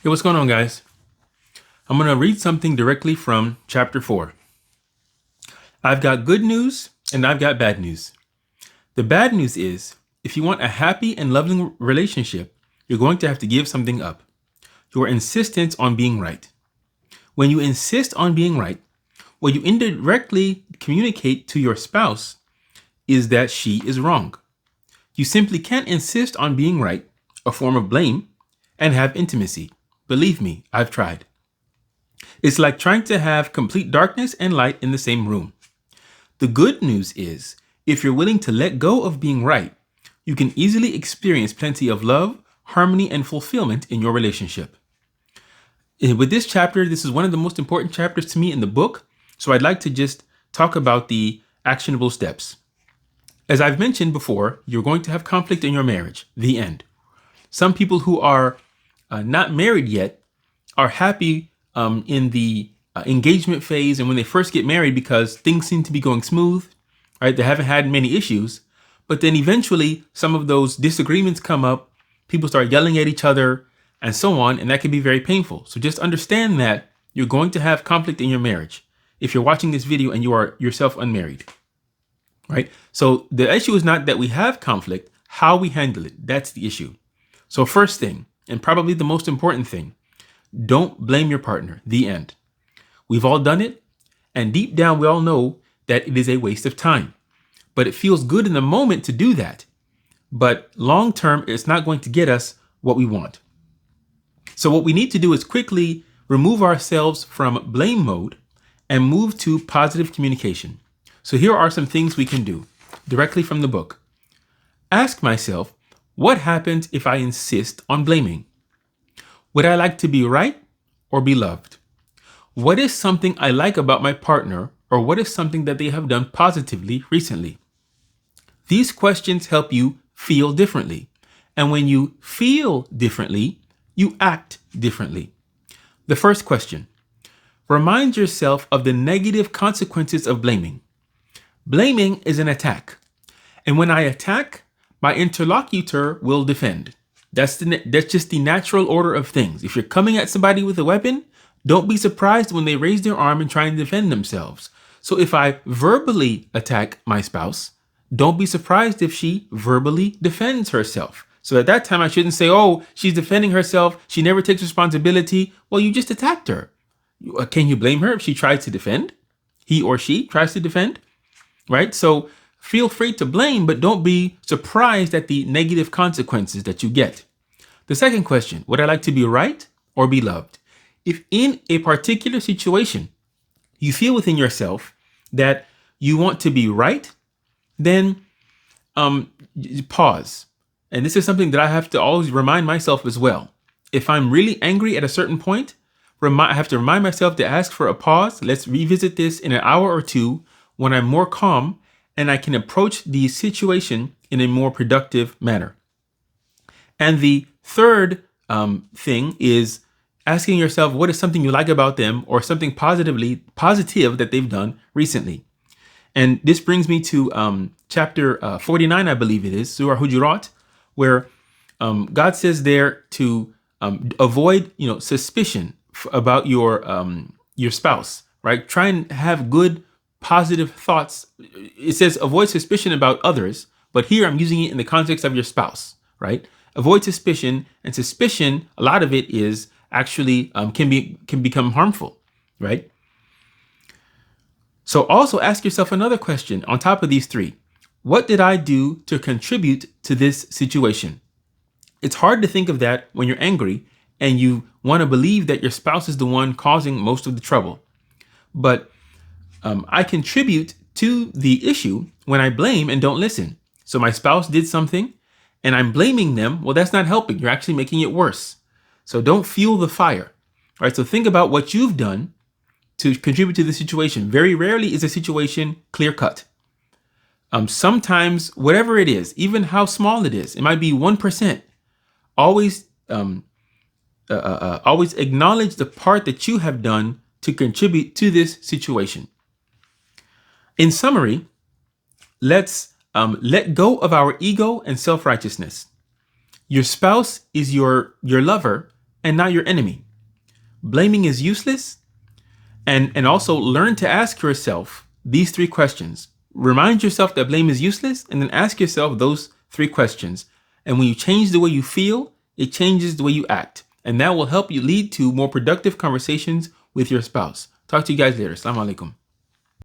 Hey, what's going on, guys? I'm going to read something directly from chapter 4. I've got good news and I've got bad news. The bad news is, if you want a happy and loving relationship, you're going to have to give something up. Your insistence on being right. When you insist on being right, what you indirectly communicate to your spouse is that she is wrong. You simply can't insist on being right, a form of blame, and have intimacy. Believe me, I've tried. It's like trying to have complete darkness and light in the same room. The good news is, if you're willing to let go of being right, you can easily experience plenty of love, harmony, and fulfillment in your relationship. With this chapter, this is one of the most important chapters to me in the book, so I'd like to just talk about the actionable steps. As I've mentioned before, you're going to have conflict in your marriage, the end. Some people who are not married yet are happy in the engagement phase and when they first get married because things seem to be going smooth, right? They haven't had many issues, but then eventually some of those disagreements come up, people start yelling at each other and so on, and that can be very painful. So just understand that you're going to have conflict in your marriage if you're watching this video and you are yourself unmarried, right? So the issue is not that we have conflict, how we handle it. That's the issue. So first thing, and probably the most important thing, don't blame your partner, the end. We've all done it, and deep down we all know that it is a waste of time. But it feels good in the moment to do that. But long term, it's not going to get us what we want. So what we need to do is quickly remove ourselves from blame mode and move to positive communication. So here are some things we can do directly from the book. Ask myself, what happens if I insist on blaming? Would I like to be right or be loved? What is something I like about my partner, or what is something that they have done positively recently? These questions help you feel differently. And when you feel differently, you act differently. The first question, remind yourself of the negative consequences of blaming. Blaming is an attack. And when I attack, my interlocutor will defend. That's just the natural order of things. If you're coming at somebody with a weapon, don't be surprised when they raise their arm and try and defend themselves. So if I verbally attack my spouse, don't be surprised if she verbally defends herself. So at that time, I shouldn't say, oh, she's defending herself. She never takes responsibility. Well, you just attacked her. Can you blame her if she tries to defend? He or she tries to defend, right? So feel free to blame, but don't be surprised at the negative consequences that you get. The second question, would I like to be right or be loved? If in a particular situation, you feel within yourself that you want to be right, then pause. And this is something that I have to always remind myself as well. If I'm really angry at a certain point, I have to remind myself to ask for a pause. Let's revisit this in an hour or two when I'm more calm and I can approach the situation in a more productive manner. And the third thing is asking yourself, what is something you like about them or something positive that they've done recently? And this brings me to chapter 49, I believe it is, Surah Hujurat, where God says there to avoid, suspicion about your spouse, right? Try and have good, positive thoughts. It says avoid suspicion about others, but here I'm using it in the context of your spouse, right? Avoid suspicion, and suspicion, a lot of it is actually can become harmful, right? So also ask yourself another question on top of these three. What did I do to contribute to this situation? It's hard to think of that when you're angry and you want to believe that your spouse is the one causing most of the trouble. But I contribute to the issue when I blame and don't listen. So my spouse did something and I'm blaming them. Well, that's not helping. You're actually making it worse. So don't fuel the fire, right? So think about what you've done to contribute to the situation. Very rarely is a situation clear cut. Sometimes, whatever it is, even how small it is, it might be 1%. Always acknowledge the part that you have done to contribute to this situation. In summary, let's let go of our ego and self-righteousness. Your spouse is your lover, and not your enemy. Blaming is useless. And also learn to ask yourself these 3 questions. Remind yourself that blame is useless, and then ask yourself those 3 questions. And when you change the way you feel, it changes the way you act. And that will help you lead to more productive conversations with your spouse. Talk to you guys later. Assalamu alaikum.